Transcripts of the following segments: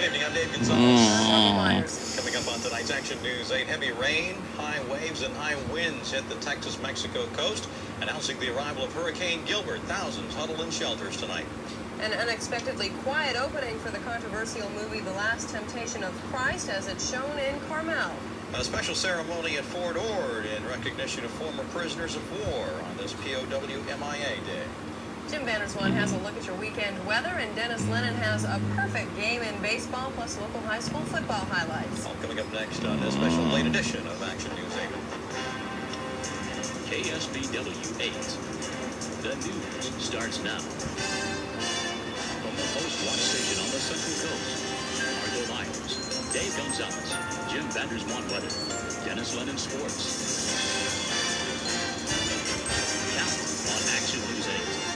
Good evening, I'm Dave Gonzalez. Coming up on tonight's Action News 8, heavy rain, high waves, and high winds hit the Texas-Mexico coast, announcing the arrival of Hurricane Gilbert. Thousands huddled in shelters tonight. An unexpectedly quiet opening for the controversial movie The Last Temptation of Christ, as it's shown in Carmel. A special ceremony at Fort Ord in recognition of former prisoners of war on this POW MIA Day. Jim Vanderswan has a look at your weekend weather, and Dennis Lennon has a perfect game in baseball plus local high school football highlights. All coming up next on this special late edition of Action News 8. KSBW 8. The news starts now. From the most watched station on the Central Coast, Margo Myers, Dave Gonzalez, Jim Vanderswan weather, Dennis Lennon sports. Count on Action News 8.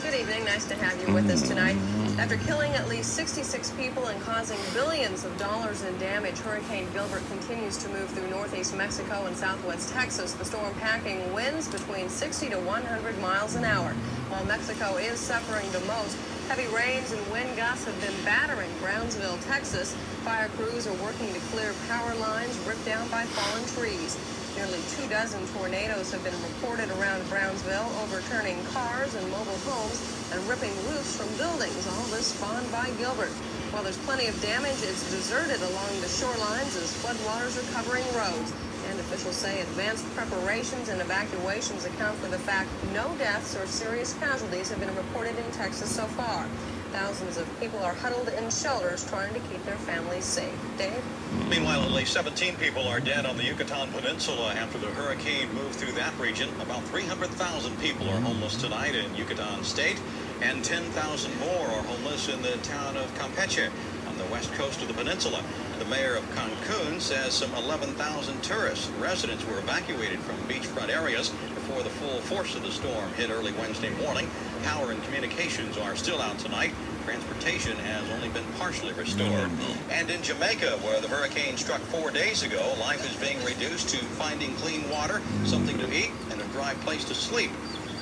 Good evening. Nice to have you with us tonight. After killing at least 66 people and causing billions of dollars in damage, Hurricane Gilbert continues to move through northeast Mexico and southwest Texas, the storm packing winds between 60 to 100 miles an hour. While Mexico is suffering the most, heavy rains and wind gusts have been battering Brownsville, Texas. Fire crews are working to clear power lines ripped down by fallen trees. Nearly 24 tornadoes have been reported around Brownsville, overturning cars and mobile homes and ripping roofs from buildings, all this spawned by Gilbert. While there's plenty of damage, it's deserted along the shorelines as floodwaters are covering roads. And officials say advanced preparations and evacuations account for the fact no deaths or serious casualties have been reported in Texas so far. Thousands of people are huddled in shelters trying to keep their families safe. Dave? Meanwhile, at least 17 people are dead on the Yucatan Peninsula after the hurricane moved through that region. About 300,000 people are homeless tonight in Yucatan State, and 10,000 more are homeless in the town of Campeche on the west coast of the peninsula. The mayor of Cancun says some 11,000 tourists and residents were evacuated from beachfront areas before the full force of the storm hit early Wednesday morning. Power and communications are still out tonight. Transportation has only been partially restored. And in Jamaica, where the hurricane struck 4 days ago, life is being reduced to finding clean water, something to eat, and a dry place to sleep.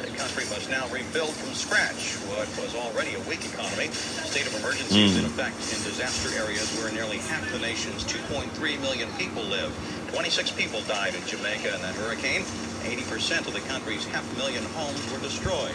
The country must now rebuild from scratch what was already a weak economy. State of emergency is in effect in disaster areas where nearly half the nation's 2.3 million people live. 26 people died in Jamaica in that hurricane. 80% of the country's 500,000 homes were destroyed.